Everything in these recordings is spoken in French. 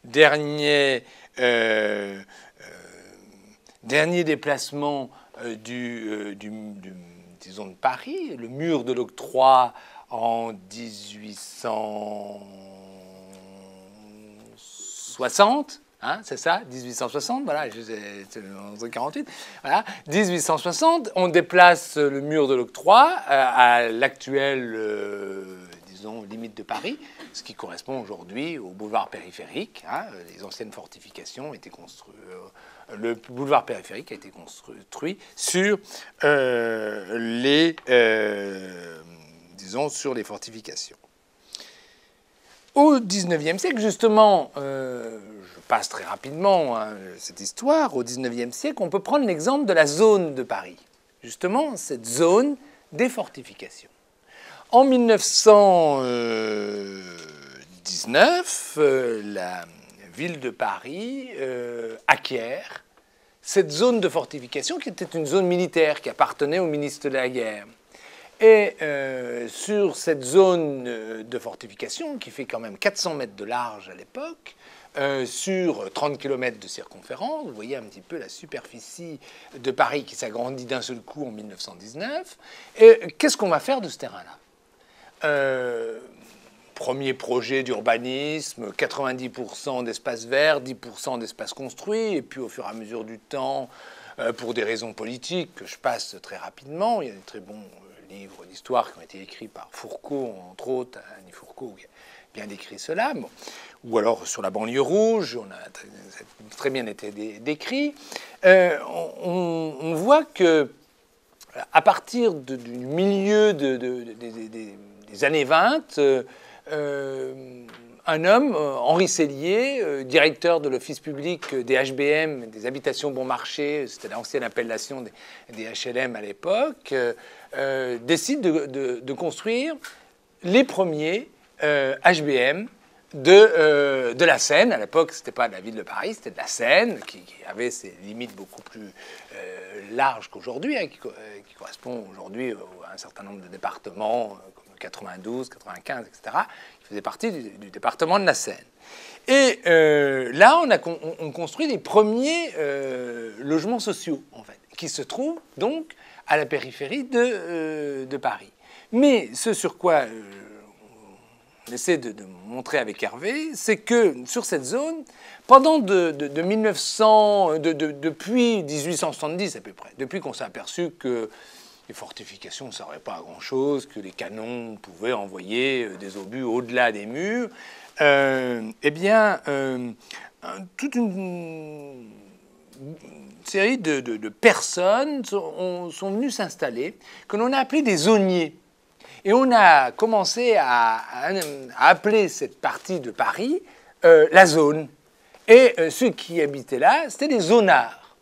dernier, dernier déplacement disons de Paris, le mur de l'octroi en 1860. Hein, c'est ça, 1860, voilà, c'est en 48, voilà, 1860, on déplace le mur de l'octroi à l'actuelle, disons, limite de Paris, ce qui correspond aujourd'hui au boulevard périphérique. Hein, les anciennes fortifications étaient construites, le boulevard périphérique a été construit sur disons, sur les fortifications. Au XIXe siècle, justement, je passe très rapidement cette histoire, au XIXe siècle, on peut prendre l'exemple de la zone de Paris. Justement, cette zone des fortifications. En 1919, la ville de Paris acquiert cette zone de fortification qui était une zone militaire qui appartenait au ministre de la Guerre. Et sur cette zone de fortification, qui fait quand même 400 mètres de large à l'époque, sur 30 km de circonférence, vous voyez un petit peu la superficie de Paris qui s'agrandit d'un seul coup en 1919. Et qu'est-ce qu'on va faire de ce terrain-là ? Premier projet d'urbanisme, 90% d'espace vert, 10% d'espace construit, et puis au fur et à mesure du temps, pour des raisons politiques que je passe très rapidement, il y a des très bons livres d'histoire qui ont été écrits par Fourcault, entre autres, Annie Fourcault, qui a bien décrit cela, bon. Ou alors sur la banlieue rouge, ça a très bien été décrit. On voit que à partir du milieu des années 20, un homme, Henri Sellier, directeur de l'office public des HBM, des habitations bon marché, c'était l'ancienne appellation des HLM à l'époque, décide de construire les premiers HBM de la Seine. À l'époque, ce n'était pas de la ville de Paris, c'était de la Seine, qui avait ses limites beaucoup plus larges qu'aujourd'hui, hein, qui correspond aujourd'hui à un certain nombre de départements, comme 92, 95, etc., qui faisaient partie du département de la Seine. Et là, on construit les premiers logements sociaux, en fait, qui se trouvent donc à la périphérie de Paris. Mais ce sur quoi on essaie de montrer avec Hervé, c'est que sur cette zone, pendant depuis 1870 à peu près, depuis qu'on s'est aperçu que les fortifications ne servaient pas à grand-chose, que les canons pouvaient envoyer des obus au-delà des murs, eh bien, toute une série de personnes sont venues s'installer, que l'on a appelé des zoniers. Et on a commencé à appeler cette partie de Paris la zone. Et ceux qui habitaient là, c'était des zonards.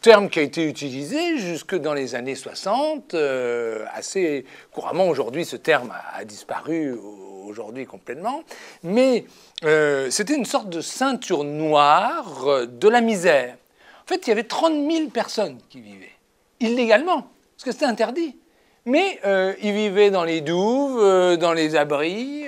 Terme qui a été utilisé jusque dans les années 60, assez couramment. Aujourd'hui, ce terme a disparu aujourd'hui complètement. Mais c'était une sorte de ceinture noire de la misère. En fait, il y avait 30 000 personnes qui vivaient, illégalement, parce que c'était interdit. Mais ils vivaient dans les douves, dans les abris,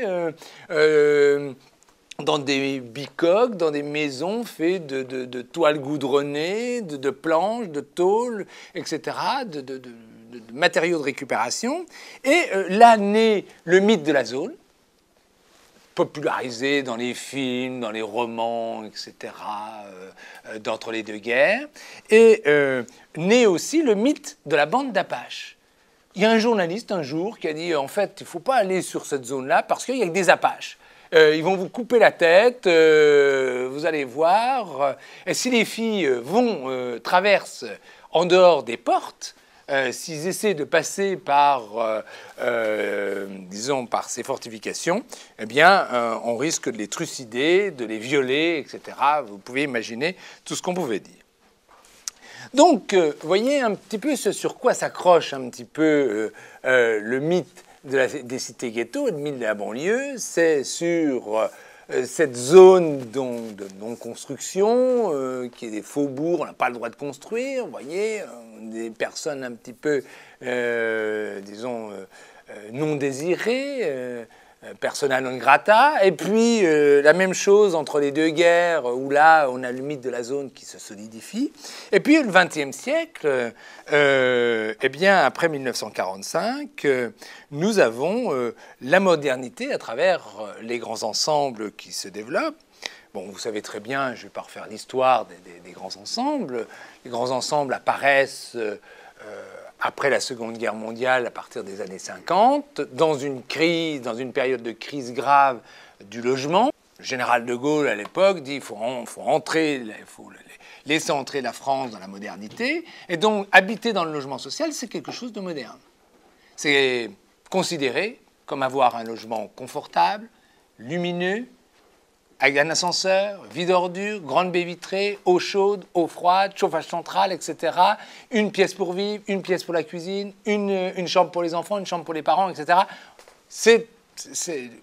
dans des bicoques, dans des maisons faites de toiles goudronnées, de planches, de tôles, etc., de matériaux de récupération. Et là naît le mythe de la zone, popularisé dans les films, dans les romans, etc., d'entre les deux guerres. Et naît aussi le mythe de la bande d'Apaches. Il y a un journaliste un jour qui a dit en fait il ne faut pas aller sur cette zone-là parce qu'il y a que des Apaches. Ils vont vous couper la tête, vous allez voir. Et si les filles traversent en dehors des portes, s'ils essaient de passer par, disons, par ces fortifications, eh bien, on risque de les trucider, de les violer, etc. Vous pouvez imaginer tout ce qu'on pouvait dire. Donc, vous voyez un petit peu ce sur quoi s'accroche un petit peu le mythe des cités ghettos et le mythe de la banlieue. C'est sur cette zone de non-construction, qui est des faubourgs, on n'a pas le droit de construire, vous voyez, des personnes un petit peu, disons, non désirées, persona non grata, et puis la même chose entre les deux guerres, où là, on a le mythe de la zone qui se solidifie. Et puis le XXe siècle, eh bien, après 1945, nous avons la modernité à travers les grands ensembles qui se développent. Bon, vous savez très bien, je ne vais pas refaire l'histoire des grands ensembles. Les grands ensembles apparaissent après la Seconde Guerre mondiale, à partir des années 50, dans une période de crise grave du logement. Le général de Gaulle, à l'époque, dit qu'il faut laisser entrer la France dans la modernité. Et donc, habiter dans le logement social, c'est quelque chose de moderne. C'est considéré comme avoir un logement confortable, lumineux, avec un ascenseur, vide ordures, grande baie vitrée, eau chaude, eau froide, chauffage central, etc. Une pièce pour vivre, une pièce pour la cuisine, une chambre pour les enfants, une chambre pour les parents, etc. C'est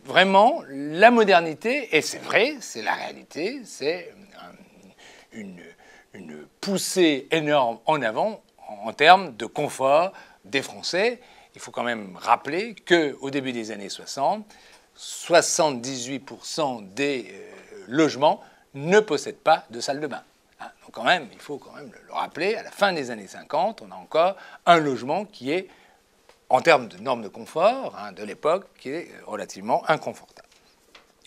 vraiment la modernité, et c'est vrai, c'est la réalité, c'est une poussée énorme en avant en termes de confort des Français. Il faut quand même rappeler qu'au début des années 60, 78% des logements ne possèdent pas de salle de bain. Donc quand même, il faut quand même le rappeler, à la fin des années 50, on a encore un logement qui est, en termes de normes de confort de l'époque, qui est relativement inconfortable.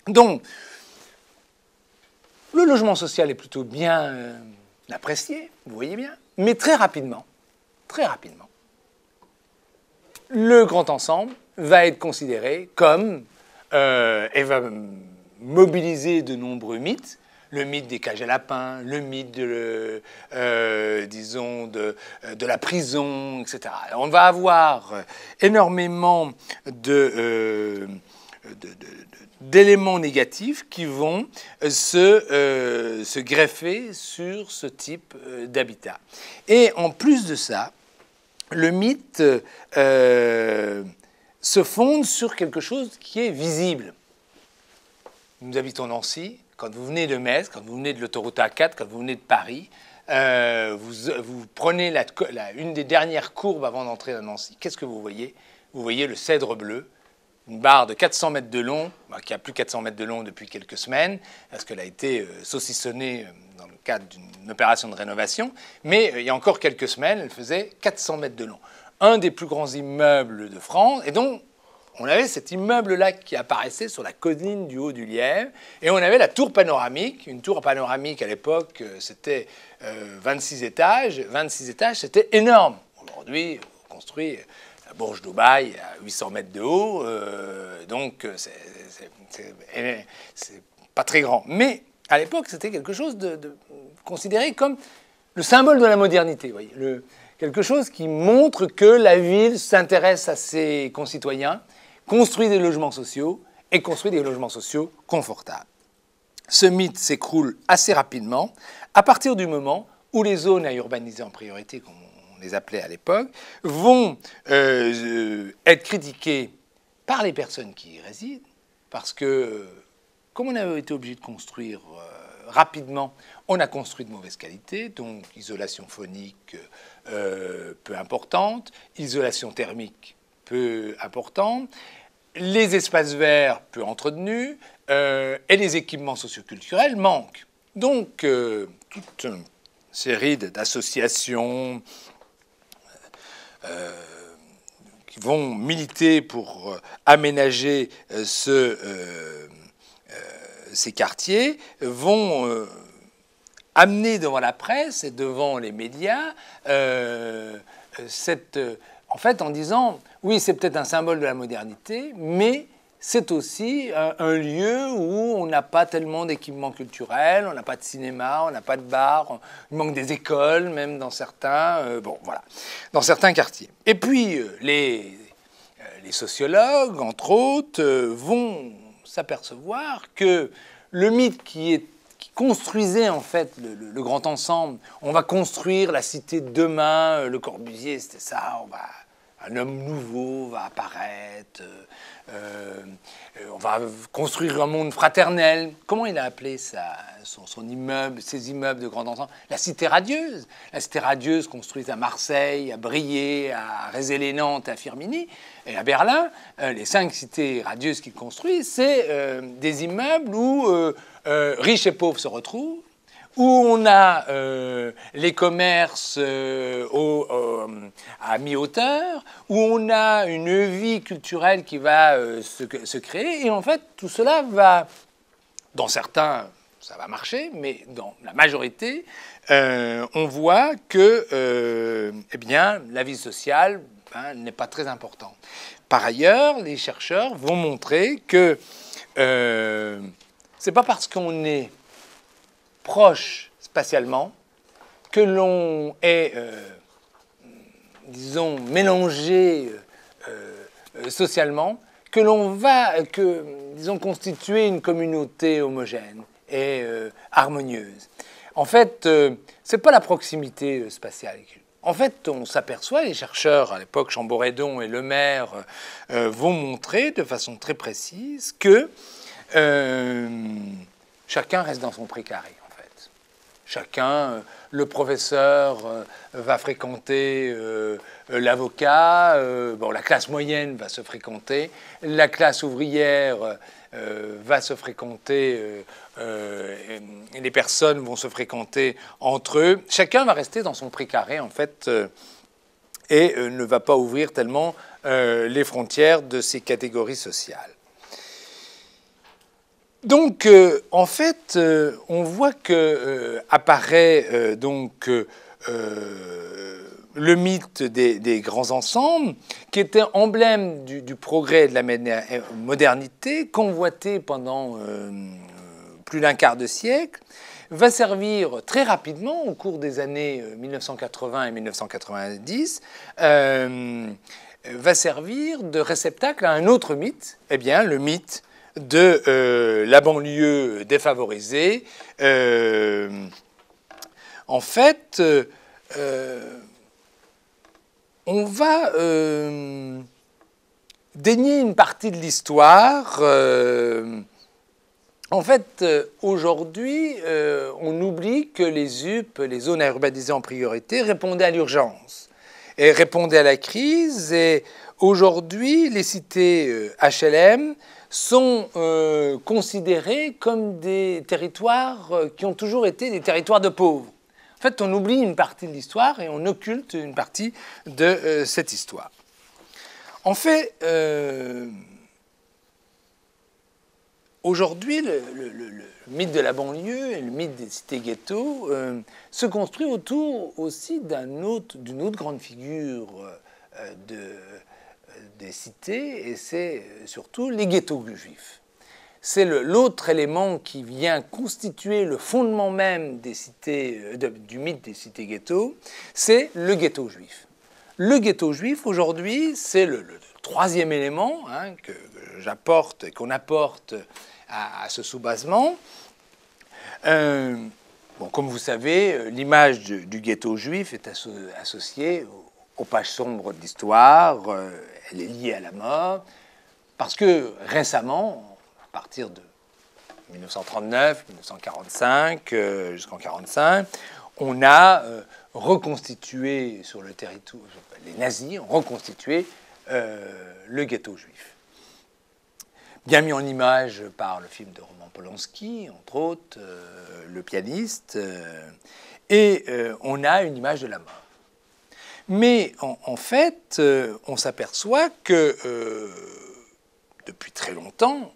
Donc, le logement social est plutôt bien apprécié, vous voyez bien, mais très rapidement, le grand ensemble va être considéré comme et va mobiliser de nombreux mythes, le mythe des cages à lapins, le mythe de la prison, etc. On va avoir énormément d'éléments négatifs qui vont se greffer sur ce type d'habitat. Et en plus de ça, le mythe se fonde sur quelque chose qui est visible. Nous habitons Nancy. Quand vous venez de Metz, quand vous venez de l'autoroute A4, quand vous venez de Paris, vous prenez une des dernières courbes avant d'entrer à Nancy. Qu'est-ce que vous voyez? Vous voyez le Cèdre bleu, une barre de 400 mètres de long, qui a plus 400 mètres de long depuis quelques semaines, parce qu'elle a été saucissonnée dans le cadre d'une opération de rénovation. Mais il y a encore quelques semaines, elle faisait 400 mètres de long. Un des plus grands immeubles de France, et donc on avait cet immeuble-là qui apparaissait sur la colline du Haut du Lièvre, et on avait la tour panoramique. Une tour panoramique, à l'époque, c'était 26 étages. 26 étages, c'était énorme. Aujourd'hui, on construit la Bourge Dubaï à 800 mètres de haut, donc c'est pas très grand. Mais à l'époque, c'était quelque chose de considéré comme le symbole de la modernité, vous voyez, quelque chose qui montre que la ville s'intéresse à ses concitoyens, construit des logements sociaux et construit des logements sociaux confortables. Ce mythe s'écroule assez rapidement à partir du moment où les zones à urbaniser en priorité, comme on les appelait à l'époque, vont être critiquées par les personnes qui y résident, parce que, comme on avait été obligé de construire rapidement, on a construit de mauvaise qualité, donc isolation phonique peu importante, isolation thermique peu importante, les espaces verts peu entretenus et les équipements socioculturels manquent. Donc, toute une série d'associations qui vont militer pour aménager ces quartiers vont amener devant la presse et devant les médias en fait, en disant, oui, c'est peut-être un symbole de la modernité, mais c'est aussi un lieu où on n'a pas tellement d'équipements culturels, on n'a pas de cinéma, on n'a pas de bar, il manque des écoles, même dans certains, dans certains quartiers. Et puis, les sociologues, entre autres, vont s'apercevoir que le mythe qui construisait en fait le grand ensemble, on va construire la cité de demain, Le Corbusier, c'était ça, un homme nouveau va apparaître, on va construire un monde fraternel. Comment il a appelé ça, son immeuble, ses immeubles de grand ensemble. La cité radieuse construite à Marseille, à Briey, à Rézé-les-Nantes, à Firminy et à Berlin, les 5 cités radieuses qu'il construit, c'est des immeubles où riches et pauvres se retrouvent, où on a les commerces à mi-hauteur, où on a une vie culturelle qui va se créer, et en fait, tout cela va, dans certains, ça va marcher, mais dans la majorité, on voit que eh bien, la vie sociale n'est pas très importante. Par ailleurs, les chercheurs vont montrer que c'est pas parce qu'on est proche spatialement que l'on est, disons, mélangé socialement, que l'on va, disons, constituer une communauté homogène et harmonieuse. En fait, c'est pas la proximité spatiale. En fait, on s'aperçoit, les chercheurs à l'époque, Chamboredon et Lemaire, vont montrer de façon très précise que chacun reste dans son précaré. Chacun, le professeur va fréquenter l'avocat, bon, la classe moyenne va se fréquenter, la classe ouvrière va se fréquenter, les personnes vont se fréquenter entre eux. Chacun va rester dans son précaré, en fait, et ne va pas ouvrir tellement les frontières de ces catégories sociales. Donc, en fait, on voit que apparaît donc le mythe des grands ensembles, qui était emblème du progrès et de la modernité, convoité pendant plus d'un quart de siècle, va servir très rapidement, au cours des années 1980 et 1990, va servir de réceptacle à un autre mythe, eh bien, le mythe de la banlieue défavorisée. En fait, on va dénier une partie de l'histoire. En fait, aujourd'hui, on oublie que les ZUP, les zones à urbaniser en priorité, répondaient à l'urgence et répondaient à la crise. Et aujourd'hui, les cités HLM sont considérés comme des territoires qui ont toujours été des territoires de pauvres. En fait, on oublie une partie de l'histoire et on occulte une partie de cette histoire. En fait, aujourd'hui, le mythe de la banlieue et le mythe des cités-ghettos se construit autour aussi d'une autre grande figure des cités, et c'est surtout les ghettos juifs. C'est l'autre élément qui vient constituer le fondement même des cités, du mythe des cités-ghettos, c'est le ghetto juif. Le ghetto juif, aujourd'hui, c'est le troisième élément que j'apporte, qu'on apporte à ce soubassement. Bon, comme vous savez, l'image du ghetto juif est associée aux pages sombres de l'histoire. Elle est liée à la mort, parce que récemment, à partir de 1939, 1945, jusqu'en 1945, on a reconstitué sur le territoire, les nazis ont reconstitué le ghetto juif. Bien mis en image par le film de Roman Polanski, entre autres, le pianiste, et on a une image de la mort. Mais en fait, on s'aperçoit que depuis très longtemps,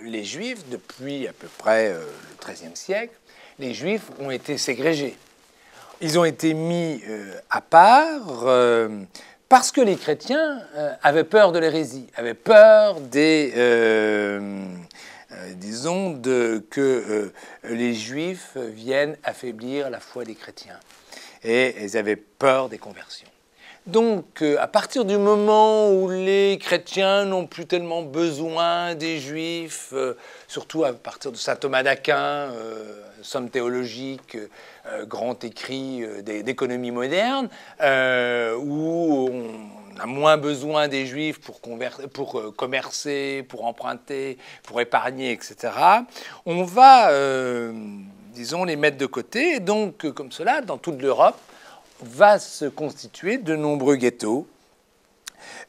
les Juifs, depuis à peu près le XIIIe siècle, les Juifs ont été ségrégés. Ils ont été mis à part parce que les chrétiens avaient peur de l'hérésie, avaient peur disons, que les Juifs viennent affaiblir la foi des chrétiens. Et ils avaient peur des conversions. Donc, à partir du moment où les chrétiens n'ont plus tellement besoin des Juifs, surtout à partir de saint Thomas d'Aquin, Somme théologique, grand écrit d'économie moderne, où on a moins besoin des Juifs pour commercer, pour emprunter, pour épargner, etc., on va, disons, les mettre de côté. Et donc, comme cela, dans toute l'Europe, va se constituer de nombreux ghettos.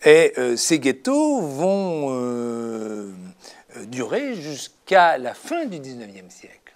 Et ces ghettos vont durer jusqu'à la fin du XIXe siècle.